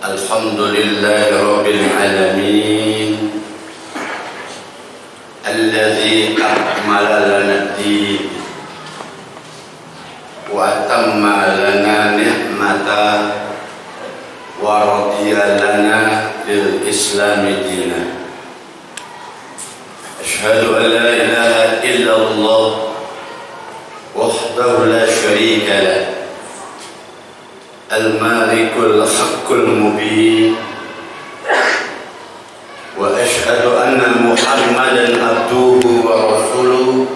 Alhamdulillah Rabbil Alamin Alladhi akmala lana ad-din wa atamma lana ni'mata wa radiya lana lil islami dina. Ashhadu an la ilaha illallah wahdahu la syarika lah al-malikul haqqul mubin wa ashhadu anna Muhammadan abduhu wa rasuluhu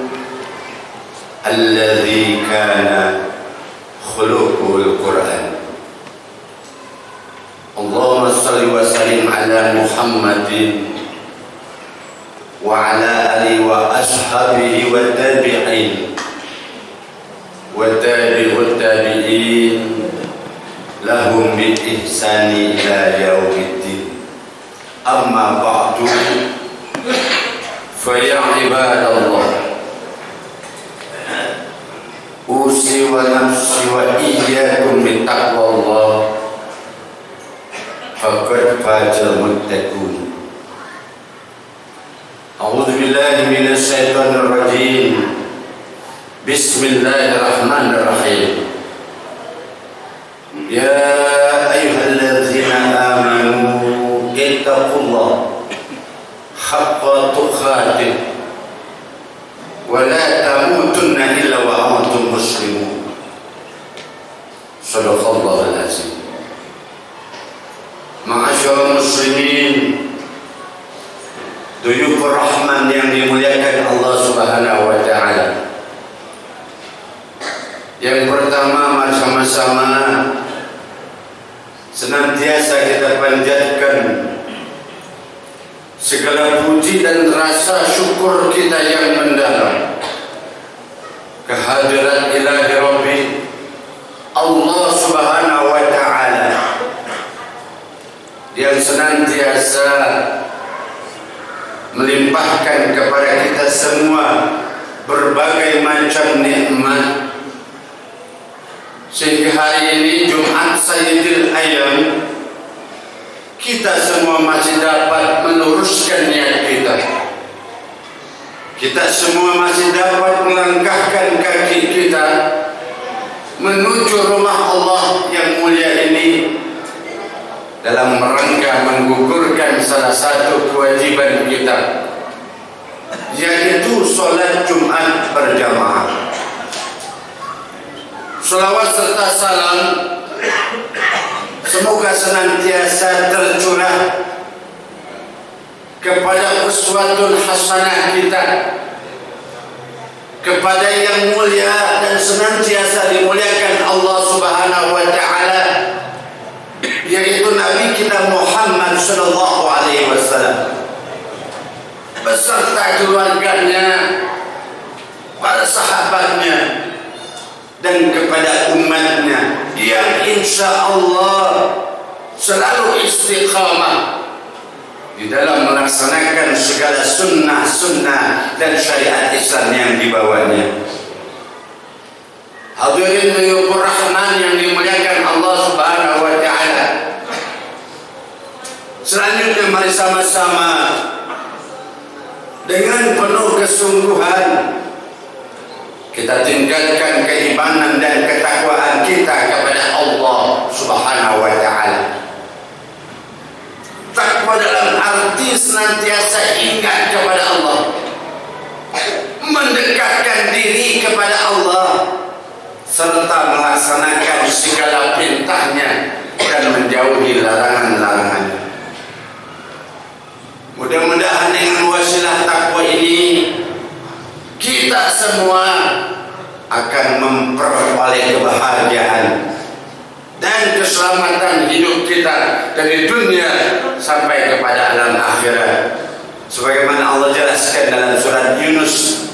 alladhi kana khuluquhul Qur'an. Allahumma salli wa sallim ala Muhammadin wa ala alihi wa ashabihi wa tabi'in wa tabi'ut tabi'in lahum bi ihsani ila yaumiddin. Amma ba'du, fa ya ibadallah, usi wa nafsi wa iyyakum bi taqwallah, faqad fazal muttaqun. A'udzu billahi minasy syaithanir rajim. Bismillahirrahmanirrahim. Ya ayyuhalladzina amanu ittaqullaha haqqa tuqatih wa la tamutunna illa wa antum muslimun. Shadaqallahul azim. Ma'asyiral muslimin, duyufur rahman yang dimuliakan Allah Subhanahu wa taala. Yang pertama, sama-sama senantiasa kita panjatkan segala puji dan rasa syukur kita yang mendalam kehadirat ilahi Rabbi Allah Subhanahu wa ta'ala yang senantiasa melimpahkan kepada kita semua berbagai macam nikmat, sehingga hari ini Jumat Sayyidil Ayyam kita semua masih dapat meluruskan niat kita. Kita semua masih dapat melangkahkan kaki kita menuju rumah Allah yang mulia ini dalam rangka menggugurkan salah satu kewajiban kita, yaitu sholat Jumat berjamaah. Salawat serta salam semoga senantiasa tercurah kepada uswatun hasanah kita, kepada yang mulia dan senantiasa dimuliakan Allah Subhanahu wa ta'ala, yaitu Nabi kita Muhammad sallallahu alaihi wasallam beserta keluarganya, para sahabatnya, dan kepada umatnya yang insya Allah selalu istiqamah di dalam melaksanakan segala sunnah-sunnah dan syariat Islam yang dibawanya. Hadirin duyufur rahman yang dimuliakan Allah Subhanahu wa ta'ala, selanjutnya mari sama-sama dengan penuh kesungguhan kita tingkatkan keimanan dan ketakwaan kita kepada Allah Subhanahu wa ta'ala. Takwa dalam arti senantiasa ingat kepada Allah, mendekatkan diri kepada Allah, serta melaksanakan segala perintahnya dan menjauhi larangan-larangannya. Mudah-mudahan dengan wasilah takwa ini kita semua akan memperoleh kebahagiaan dan keselamatan hidup kita dari dunia sampai kepada alam akhirat, sebagaimana Allah jelaskan dalam surat Yunus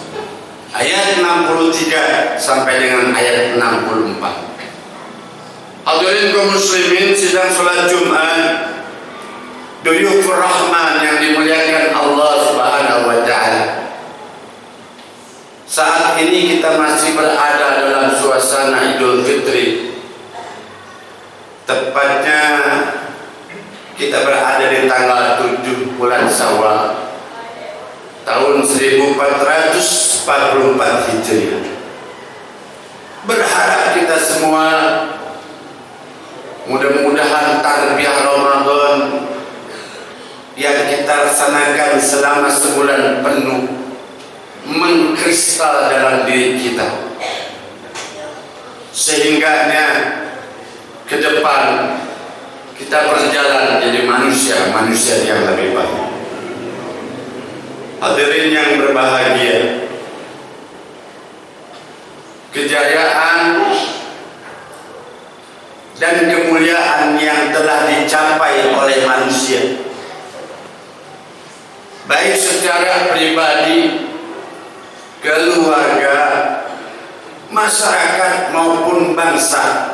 ayat 63 sampai dengan ayat 64. Hadirin kaum muslimin, sidang salat Jumat duyufur rahman yang dimuliakan Allah Subhanahu wa ta'ala, Saat ini kita masih berada dalam suasana Idul Fitri. Tepatnya kita berada di tanggal 7 bulan Syawal tahun 1444 Hijriah. Berharap kita semua mudah-mudahan tarbiyah Ramadan yang kita laksanakan selama sebulan penuh mengkristal dalam diri kita, sehingga ke depan kita berjalan jadi manusia yang lebih baik. Hadirin yang berbahagia, kejayaan dan kemuliaan yang telah dicapai oleh manusia, baik secara pribadi, keluarga, masyarakat maupun bangsa,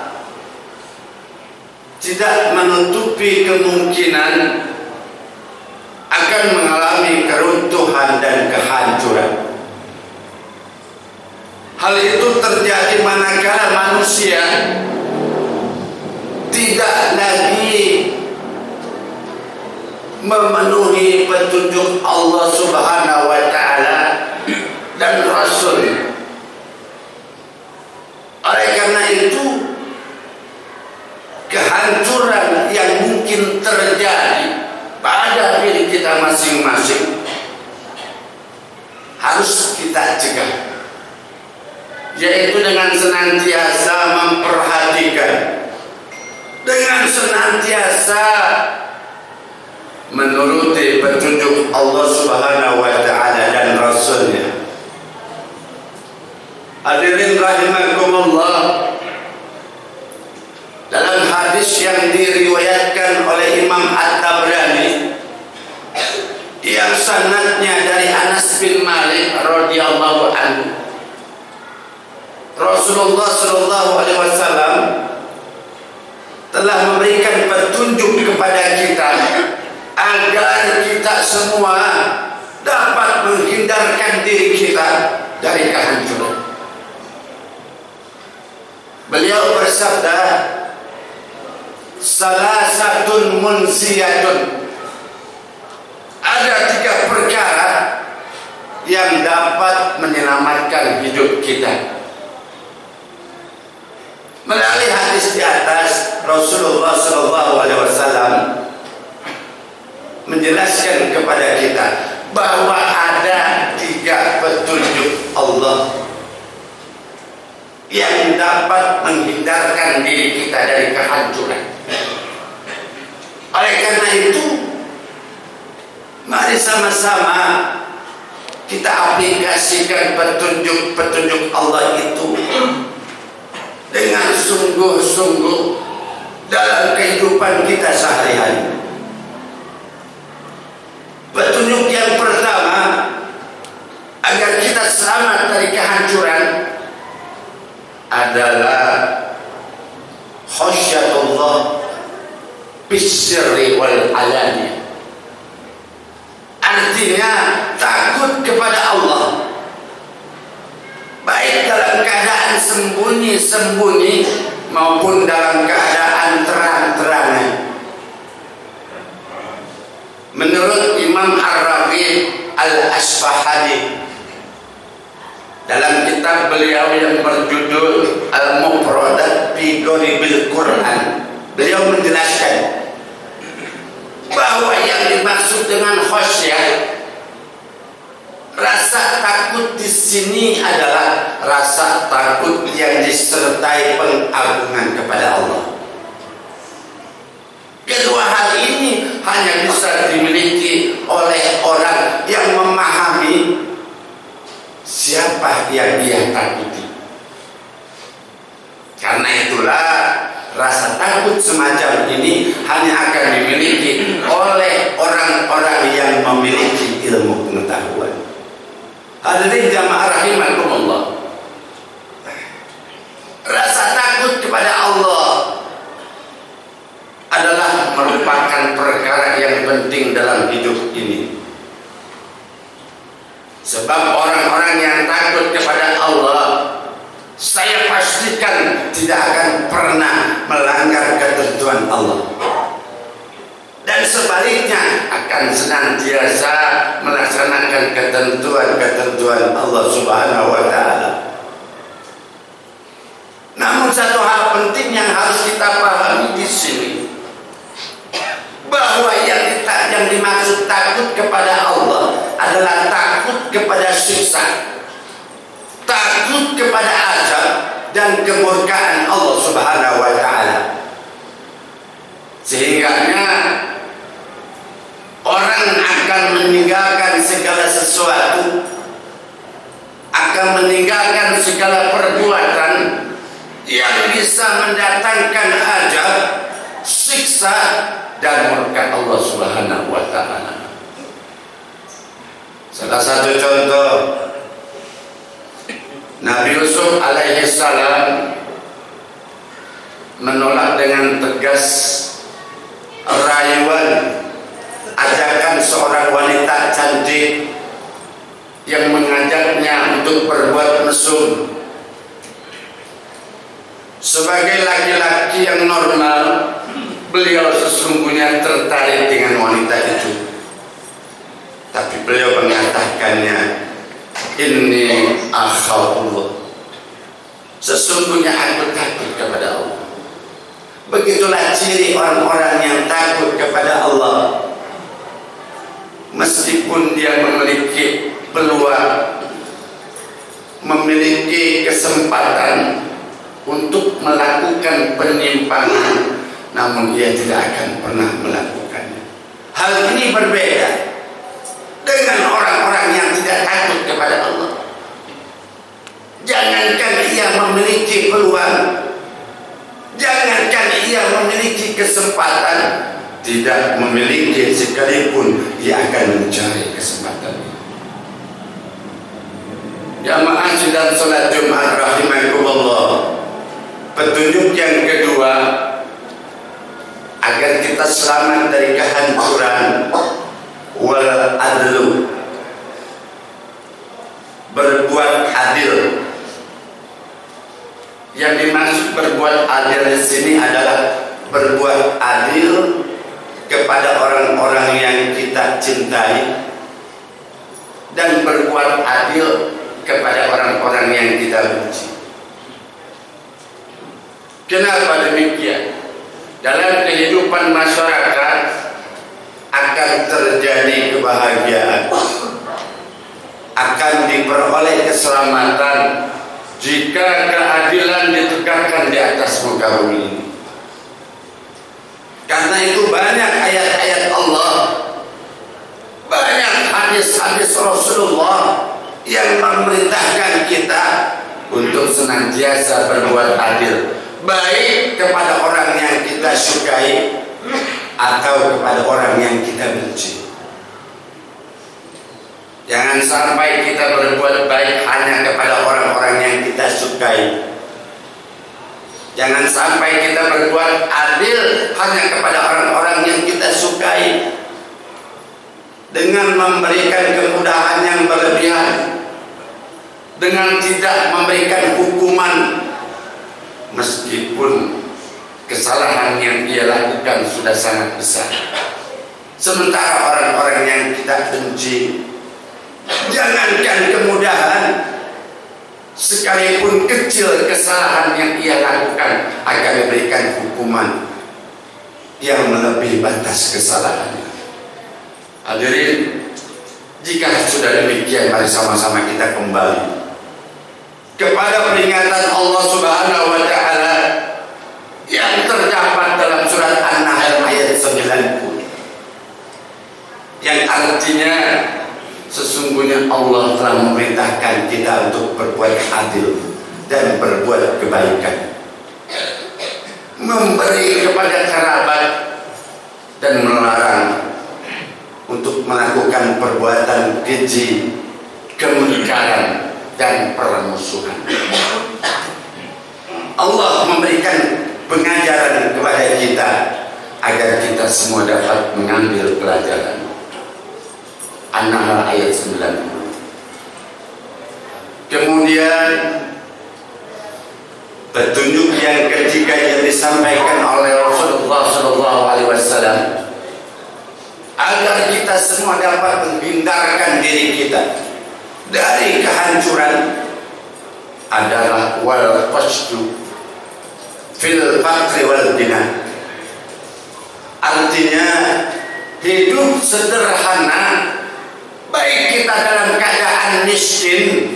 tidak menutupi kemungkinan akan mengalami keruntuhan dan kehancuran. Hal itu terjadi manakala manusia tidak lagi memenuhi petunjuk Allah Subhanahu wa Ta'ala dan Rasul. Oleh karena itu, kehancuran yang mungkin terjadi pada diri kita masing-masing harus kita cegah, yaitu dengan senantiasa memperhatikan, dengan senantiasa menuruti petunjuk Allah Subhanahu wa Ta'ala dan Rasulnya. Hadirin rahimakumullah, dalam hadis yang diriwayatkan oleh Imam At-Tabrani yang sanadnya dari Anas bin Malik radhiyallahu anhu, Rasulullah sallallahu alaihi wasallam telah memberikan petunjuk kepada kita agar kita semua dapat menghindarkan diri kita dari kehancuran. Beliau bersabda, salasatun munsiyatun, ada 3 perkara yang dapat menyelamatkan hidup kita. Melalui hadis di atas, Rasulullah SAW menjelaskan kepada kita bahwa ada 3 petunjuk Allah yang dapat menghindarkan diri kita dari kehancuran. Oleh karena itu, mari sama-sama kita aplikasikan petunjuk-petunjuk Allah itu dengan sungguh-sungguh dalam kehidupan kita sehari-hari. Petunjuk yang pertama agar kita selamat dari kehancuran adalah khasyatullah bisirri wal alani. Artinya takut kepada Allah, baik dalam keadaan sembunyi-sembunyi maupun dalam keadaan terang-terangan. Menurut Imam Ar-Raghib Al-Asfahani dalam kitab beliau yang berjudul Al-Mufradat fi Gharibil Quran, beliau menjelaskan bahwa yang dimaksud dengan khasyah, rasa takut di sini adalah rasa takut yang disertai pengagungan kepada Allah. Kedua hal ini hanya bisa dimiliki oleh orang yang memahami siapa yang dia takuti. Karena itulah rasa takut semacam ini hanya akan dimiliki oleh orang-orang yang memiliki ilmu pengetahuan. Hadirin jamaah rahimakumullah, rasa takut kepada Allah adalah merupakan perkara yang penting dalam hidup ini. Sebab orang-orang yang takut kepada Allah, saya pastikan tidak akan pernah melanggar ketentuan Allah. Dan sebaliknya akan senantiasa melaksanakan ketentuan-ketentuan Allah Subhanahu wa Ta'ala. Namun satu hal penting yang harus kita pahami di sini, bahwa yang dimaksud takut kepada Allah adalah takut kepada siksa, takut kepada azab dan kemurkaan Allah Subhanahu wa Ta'ala. Sehingga orang akan meninggalkan segala sesuatu, akan meninggalkan segala perbuatan yang bisa mendatangkan azab, siksa dan murka Allah Subhanahu wa Ta'ala. Salah satu contoh, Nabi Yusuf alaihi salam menolak dengan tegas rayuan ajakan seorang wanita cantik yang mengajaknya untuk berbuat mesum. Sebagai laki-laki yang normal, beliau sesungguhnya tertarik dengan wanita itu. Tapi beliau mengatakannya, "Inni akhafullah." Sesungguhnya aku takut kepada Allah. Begitulah ciri orang-orang yang takut kepada Allah. Meskipun dia memiliki peluang, memiliki kesempatan untuk melakukan penyimpangan, namun dia tidak akan pernah melakukannya. Hal ini berbeda dengan orang-orang yang tidak takut kepada Allah. Jangankan ia memiliki peluang, jangankan ia memiliki kesempatan, tidak memiliki sekalipun dia akan mencari kesempatan itu. Jamaah sidang salat Jumat rahimakumullah. Petunjuk yang kedua, agar kita selamat dari kehancuran, wal adlu, berbuat adil. Yang dimaksud berbuat adil di sini adalah berbuat adil kepada orang-orang yang kita cintai dan berbuat adil kepada orang-orang yang kita benci. Kenapa demikian? Dalam kehidupan masyarakat akan terjadi kebahagiaan, akan diperoleh keselamatan jika keadilan ditegakkan di atas muka bumi ini. Karena itu banyak ayat-ayat Allah, banyak hadis-hadis Rasulullah yang memerintahkan kita untuk senantiasa berbuat adil, baik kepada orang yang kita sukai atau kepada orang yang kita benci. Jangan sampai kita berbuat baik hanya kepada orang-orang yang kita sukai. Jangan sampai kita berbuat adil hanya kepada orang-orang yang kita sukai, dengan memberikan kemudahan yang berlebihan, dengan tidak memberikan hukuman meskipun kesalahan yang dia lakukan sudah sangat besar. Sementara orang-orang yang kita benci, jangankan kemudahan, sekalipun kecil kesalahan yang ia lakukan akan diberikan hukuman yang melebihi batas kesalahannya. Hadirin, jika sudah demikian, mari sama-sama kita kembali kepada peringatan Allah Subhanahu wa Ta'ala yang terdapat dalam surat An-Nahl ayat 90, yang artinya sesungguhnya Allah telah memerintahkan kita untuk berbuat adil dan berbuat kebaikan, memberi kepada kerabat dan melarang untuk melakukan perbuatan keji, kemungkaran dan permusuhan. Allah memberikan pengajaran kepada kita agar kita semua dapat mengambil pelajaran. An-Nahl ayat 90. Kemudian petunjuk yang ketiga yang disampaikan oleh Rasulullah SAW agar kita semua dapat menghindarkan diri kita dari kehancuran adalah wal qasdu fil faqri wal ghina. Artinya hidup sederhana, baik kita dalam keadaan miskin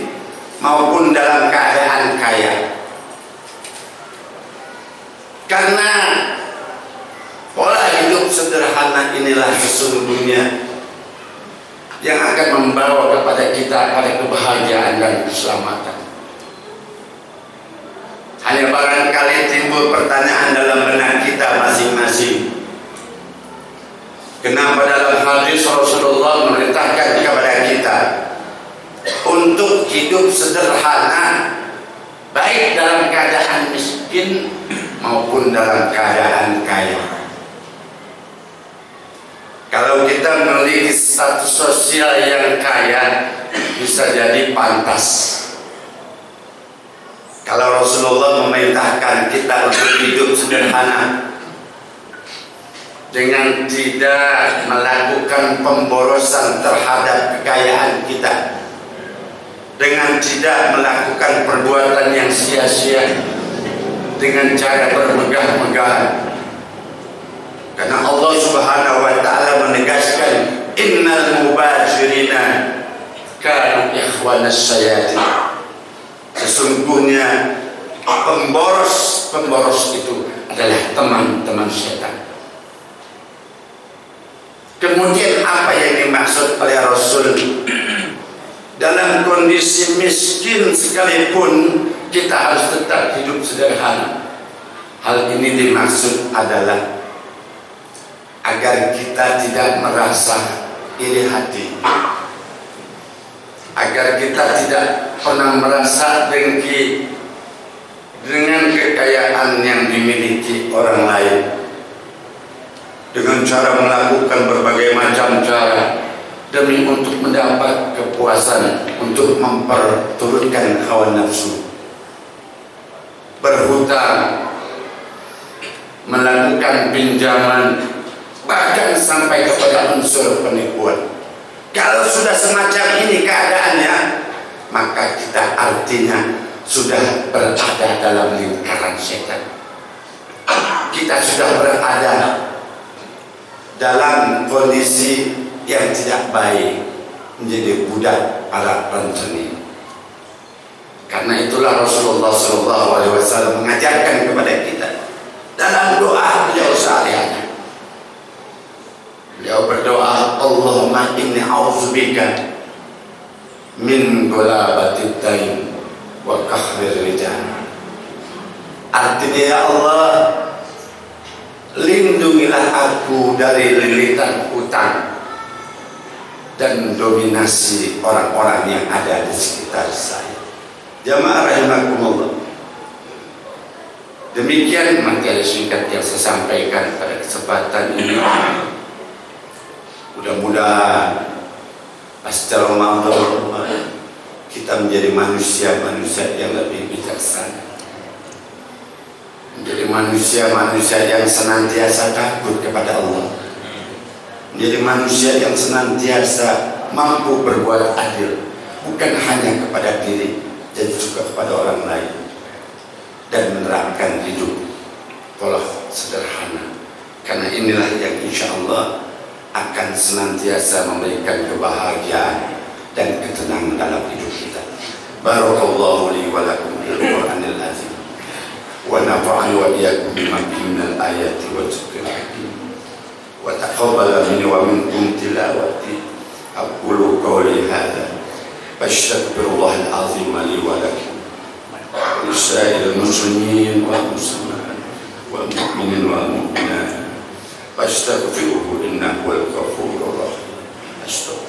maupun dalam keadaan kaya. Karena pola hidup sederhana inilah sesungguhnya yang akan membawa kepada kita pada kebahagiaan dan keselamatan. Hanya barangkali timbul pertanyaan dalam benak kita masing-masing. Kenapa dalam hadis Rasulullah memerintahkan kepada kita untuk hidup sederhana, baik dalam keadaan miskin maupun dalam keadaan kaya? Kalau kita memiliki status sosial yang kaya, bisa jadi pantas. Kalau Rasulullah memerintahkan kita untuk hidup sederhana dengan tidak melakukan pemborosan terhadap kekayaan kita, dengan tidak melakukan perbuatan yang sia-sia, dengan cara bermegah-megahan. Karena Allah Subhanahu wa taala menegaskan innal mubashirina kanu ikhwanas syayatin. Sesungguhnya pemboros itu adalah teman-teman setan. Kemudian apa yang dimaksud oleh Rasul? Dalam kondisi miskin sekalipun kita harus tetap hidup sederhana. Hal ini dimaksud adalah agar kita tidak merasa iri hati, agar kita tidak pernah merasa dengki dengan kekayaan yang dimiliki orang lain, dengan cara melakukan berbagai macam cara demi untuk mendapat kepuasan, untuk memperturutkan hawa nafsu, berhutang, melakukan pinjaman, bahkan sampai kepada unsur penipuan. Kalau sudah semacam ini keadaannya, maka kita artinya sudah berada dalam lingkaran setan. Kita sudah berada dalam kondisi yang tidak baik, menjadi budak para rentenir. Karena itulah Rasulullah SAW mengajarkan kepada kita dalam doa beliau sehari-hari. Beliau berdoa, Allahumma inni a'udzubika min ghalabatid dain wa qahrir rijal. Artinya, ya Allah, lindungilah aku dari lilitan hutang dan dominasi orang-orang yang ada di sekitar saya. Jamaah rahimakumullah. Demikian materi singkat yang saya sampaikan pada kesempatan ini. Mudah-mudahan pasca Ramadan kita menjadi manusia-manusia yang lebih bijaksana, menjadi manusia-manusia yang senantiasa takut kepada Allah, menjadi manusia yang senantiasa mampu berbuat adil, bukan hanya kepada diri, jadi juga kepada orang lain, dan menerapkan hidup pola sederhana. Karena inilah yang insya Allah akan senantiasa memberikan kebahagiaan dan ketenangan dalam hidup kita. Barakallahu li wa lakum bil Qur'anil azim wa nafa'ani wa iyyakum bima fihi minal ayati wa dzikril hakim wa taqabbala minni wa minkum tilawati. Aqulu qawli hadza astaghfirullahal azim li wa lakum wa lisa'il muslimin wal muslimat wal mu'minin wal mu'minat fastaghfiruhu innahu huwal ghafurur rahim. Astaghfirullah.